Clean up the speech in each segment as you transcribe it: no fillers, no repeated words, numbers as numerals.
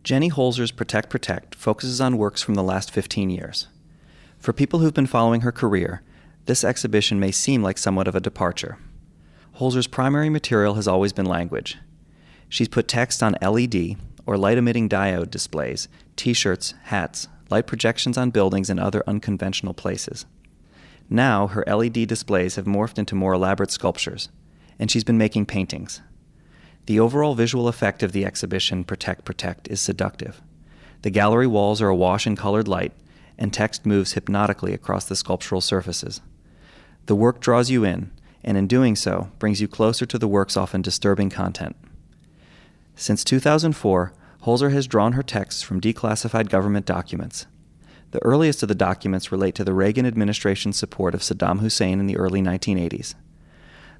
Jenny Holzer's Protect Protect focuses on works from the last 15 years. For people who've been following her career, this exhibition may seem like somewhat of a departure. Holzer's primary material has always been language. She's put text on LED, or light-emitting diode displays, t-shirts, hats, light projections on buildings and other unconventional places. Now, her LED displays have morphed into more elaborate sculptures, and she's been making paintings. The overall visual effect of the exhibition, Protect Protect, is seductive. The gallery walls are awash in colored light, and text moves hypnotically across the sculptural surfaces. The work draws you in, and in doing so, brings you closer to the work's often disturbing content. Since 2004, Holzer has drawn her texts from declassified government documents. The earliest of the documents relate to the Reagan administration's support of Saddam Hussein in the early 1980s.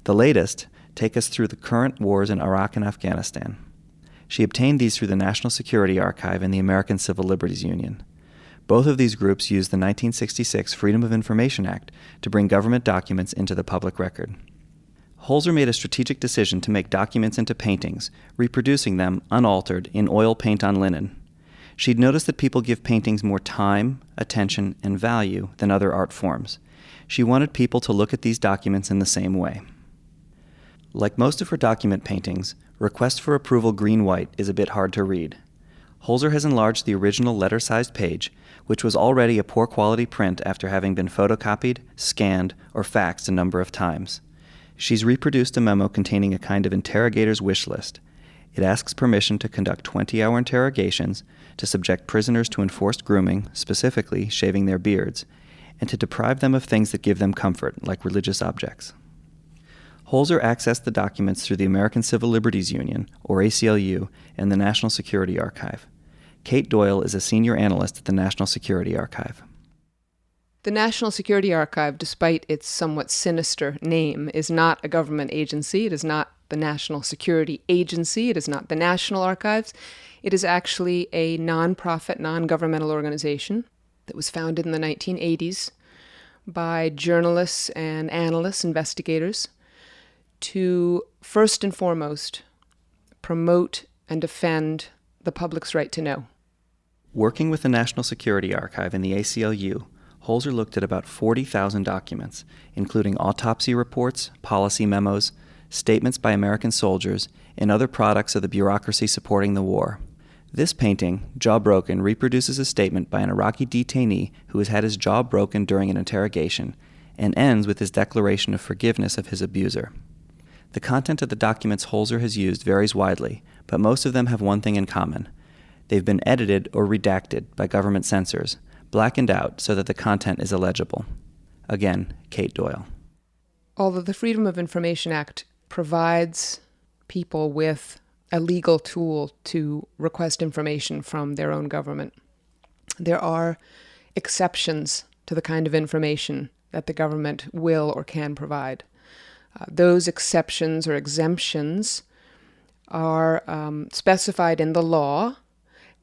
The latest take us through the current wars in Iraq and Afghanistan. She obtained these through the National Security Archive and the American Civil Liberties Union. Both of these groups used the 1966 Freedom of Information Act to bring government documents into the public record. Holzer made a strategic decision to make documents into paintings, reproducing them, unaltered, in oil paint on linen. She'd noticed that people give paintings more time, attention, and value than other art forms. She wanted people to look at these documents in the same way. Like most of her document paintings, Request for Approval Green-White is a bit hard to read. Holzer has enlarged the original letter-sized page, which was already a poor quality print after having been photocopied, scanned, or faxed a number of times. She's reproduced a memo containing a kind of interrogator's wish list. It asks permission to conduct 20-hour interrogations, to subject prisoners to enforced grooming, specifically shaving their beards, and to deprive them of things that give them comfort, like religious objects. Holzer accessed the documents through the American Civil Liberties Union, or ACLU, and the National Security Archive. Kate Doyle is a senior analyst at the National Security Archive. The National Security Archive, despite its somewhat sinister name, is not a government agency. It is not the National Security Agency. It is not the National Archives. It is actually a non-profit, non-governmental organization that was founded in the 1980s by journalists and analysts, investigators, to first and foremost promote and defend the public's right to know. Working with the National Security Archive and the ACLU, Holzer looked at about 40,000 documents, including autopsy reports, policy memos, statements by American soldiers, and other products of the bureaucracy supporting the war. This painting, Jaw Broken, reproduces a statement by an Iraqi detainee who has had his jaw broken during an interrogation, and ends with his declaration of forgiveness of his abuser. The content of the documents Holzer has used varies widely, but most of them have one thing in common. They've been edited or redacted by government censors, blackened out so that the content is illegible. Again, Kate Doyle. Although the Freedom of Information Act provides people with a legal tool to request information from their own government, there are exceptions to the kind of information that the government will or can provide. Those exceptions or exemptions are specified in the law,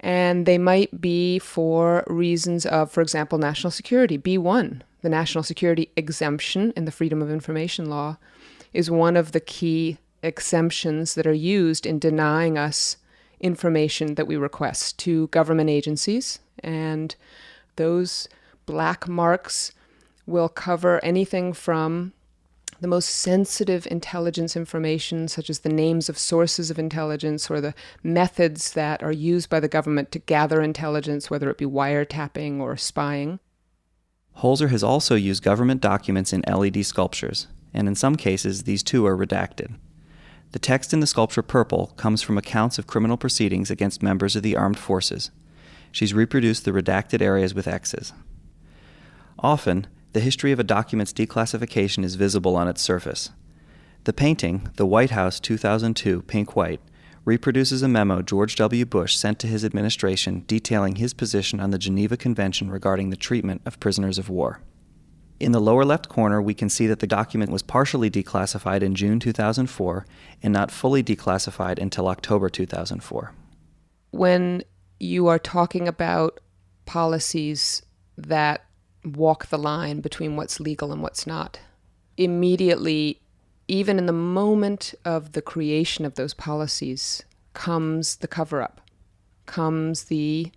and they might be for reasons of, for example, national security. B1, the national security exemption in the Freedom of Information Law, is one of the key exemptions that are used in denying us information that we request to government agencies. And those black marks will cover anything from the most sensitive intelligence information, such as the names of sources of intelligence or the methods that are used by the government to gather intelligence, whether it be wiretapping or spying. Holzer has also used government documents in LED sculptures, and in some cases, these too are redacted. The text in the sculpture Purple comes from accounts of criminal proceedings against members of the armed forces. She's reproduced the redacted areas with X's. Often, the history of a document's declassification is visible on its surface. The painting, the White House 2002 Pink-White, reproduces a memo George W. Bush sent to his administration detailing his position on the Geneva Convention regarding the treatment of prisoners of war. In the lower left corner, we can see that the document was partially declassified in June 2004 and not fully declassified until October 2004. When you are talking about policies that walk the line between what's legal and what's not, immediately, even in the moment of the creation of those policies, comes the cover-up. comes the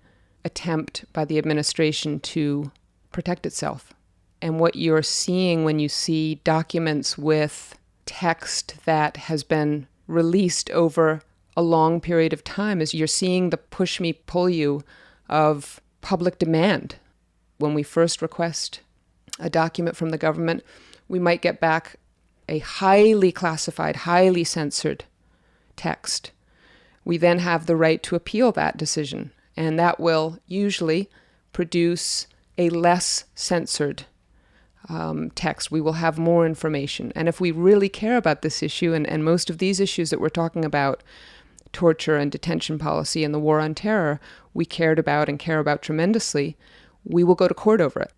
attempt by the administration to protect itself. And what you're seeing when you see documents with text that has been released over a long period of time is you're seeing the push me, pull you of public demand. When we first request a document from the government, we might get back a highly classified, highly censored text. We then have the right to appeal that decision, and that will usually produce a less censored text. We will have more information. And if we really care about this issue, and most of these issues that we're talking about, torture and detention policy and the war on terror, we cared about and care about tremendously, we will go to court over it.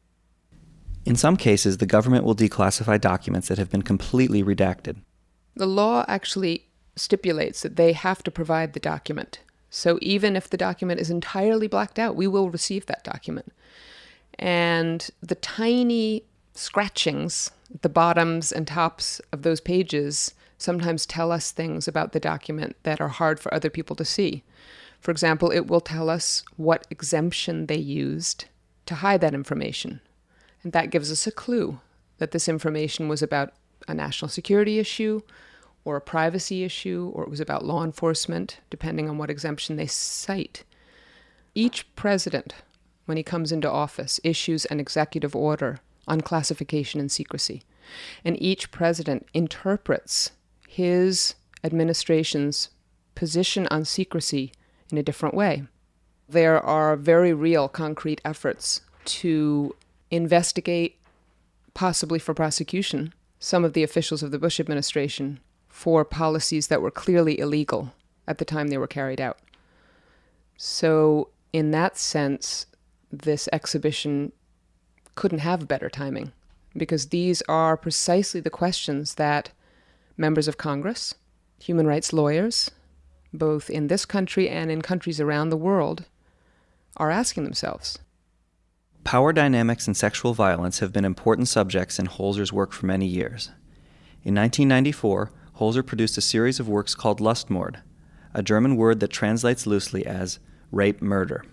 In some cases, the government will declassify documents that have been completely redacted. The law actually stipulates that they have to provide the document. So even if the document is entirely blacked out, we will receive that document. And the tiny scratchings at the bottoms and tops of those pages sometimes tell us things about the document that are hard for other people to see. For example, it will tell us what exemption they used to hide that information. And that gives us a clue that this information was about a national security issue or a privacy issue, or it was about law enforcement, depending on what exemption they cite. Each president, when he comes into office, issues an executive order on classification and secrecy. And each president interprets his administration's position on secrecy in a different way. There are very real, concrete efforts to investigate, possibly for prosecution, some of the officials of the Bush administration for policies that were clearly illegal at the time they were carried out. So in that sense, this exhibition couldn't have better timing, because these are precisely the questions that members of Congress, human rights lawyers, both in this country and in countries around the world, are asking themselves. Power dynamics and sexual violence have been important subjects in Holzer's work for many years. In 1994, Holzer produced a series of works called Lustmord, a German word that translates loosely as rape murder.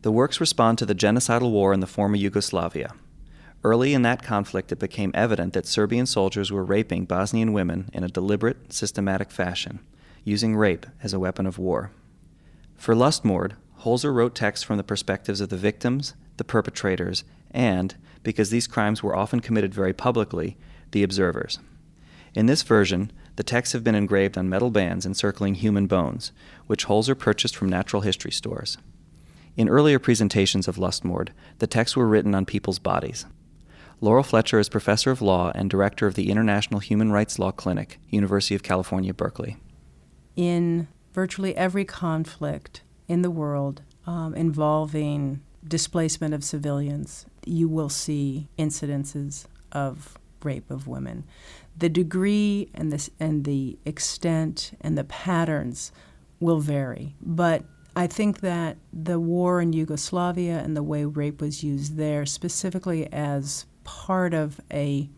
The works respond to the genocidal war in the former Yugoslavia. Early in that conflict, it became evident that Serbian soldiers were raping Bosnian women in a deliberate, systematic fashion, using rape as a weapon of war. For Lustmord, Holzer wrote texts from the perspectives of the victims, the perpetrators, and, because these crimes were often committed very publicly, the observers. In this version, the texts have been engraved on metal bands encircling human bones, which Holzer purchased from natural history stores. In earlier presentations of Lustmord, the texts were written on people's bodies. Laurel Fletcher is professor of law and director of the International Human Rights Law Clinic, University of California, Berkeley. In virtually every conflict in the world involving displacement of civilians, you will see incidences of rape of women. The degree and the extent and the patterns will vary, but I think that the war in Yugoslavia and the way rape was used there, specifically as part of a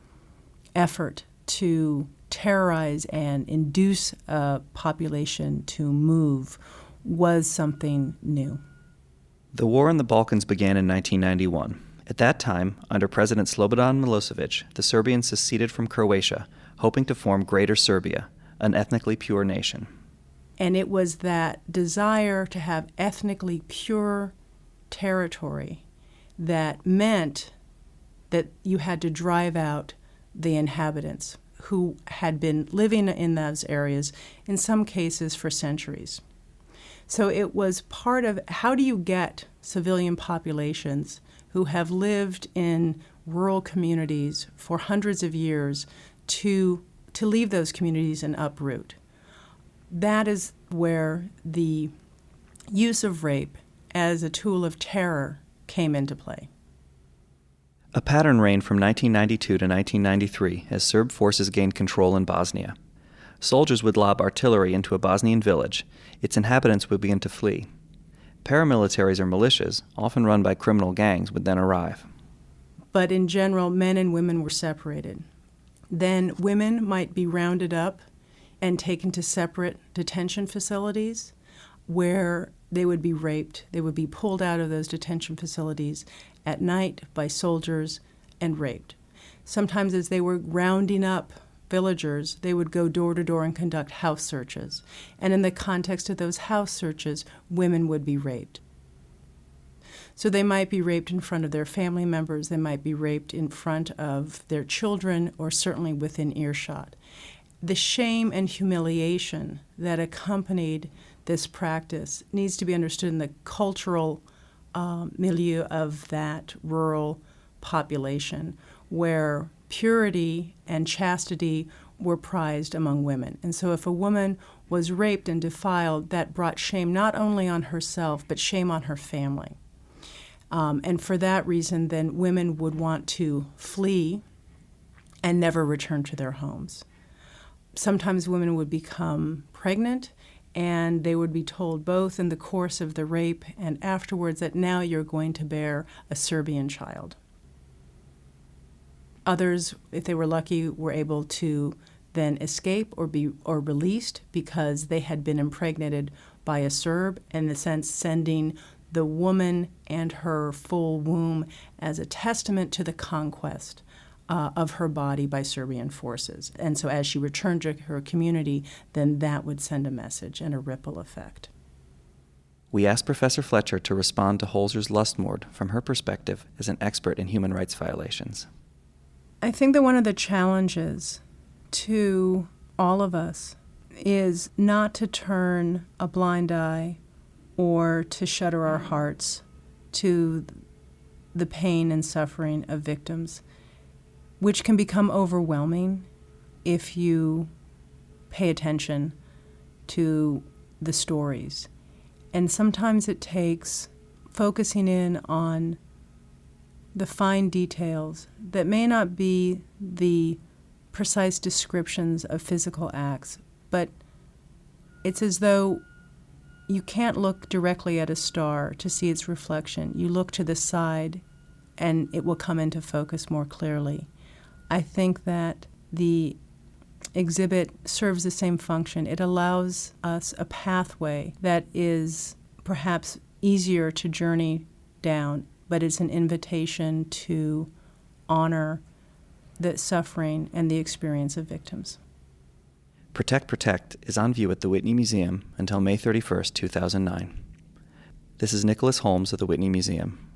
effort to terrorize and induce a population to move, was something new. The war in the Balkans began in 1991. At that time, under President Slobodan Milosevic, the Serbians seceded from Croatia, hoping to form Greater Serbia, an ethnically pure nation. And it was that desire to have ethnically pure territory that meant that you had to drive out the inhabitants who had been living in those areas, in some cases for centuries. So it was part of how do you get civilian populations who have lived in rural communities for hundreds of years to leave those communities and uproot. That is where the use of rape as a tool of terror came into play. A pattern reigned from 1992 to 1993 as Serb forces gained control in Bosnia. Soldiers would lob artillery into a Bosnian village. Its inhabitants would begin to flee. Paramilitaries or militias, often run by criminal gangs, would then arrive. But in general, men and women were separated. Then women might be rounded up and taken to separate detention facilities where they would be raped. They would be pulled out of those detention facilities at night by soldiers and raped. Sometimes as they were rounding up villagers, they would go door to door and conduct house searches. And in the context of those house searches, women would be raped. So they might be raped in front of their family members, they might be raped in front of their children, or certainly within earshot. The shame and humiliation that accompanied this practice needs to be understood in the cultural milieu of that rural population, where purity and chastity were prized among women. And so if a woman was raped and defiled, that brought shame not only on herself, but shame on her family. And for that reason, then women would want to flee and never return to their homes. Sometimes women would become pregnant, and they would be told both in the course of the rape and afterwards that now you're going to bear a Serbian child. Others, if they were lucky, were able to then escape or be released because they had been impregnated by a Serb, in the sense sending the woman and her full womb as a testament to the conquest of her body by Serbian forces. And so as she returned to her community, then that would send a message and a ripple effect. We asked Professor Fletcher to respond to Holzer's Lustmord from her perspective as an expert in human rights violations. I think that one of the challenges to all of us is not to turn a blind eye or to shutter our hearts to the pain and suffering of victims, which can become overwhelming if you pay attention to the stories. And sometimes it takes focusing in on the fine details that may not be the precise descriptions of physical acts, but it's as though you can't look directly at a star to see its reflection. You look to the side and it will come into focus more clearly. I think that the exhibit serves the same function. It allows us a pathway that is perhaps easier to journey down, but it's an invitation to honor the suffering and the experience of victims. Protect, Protect is on view at the Whitney Museum until May 31st, 2009. This is Nicholas Holmes of the Whitney Museum.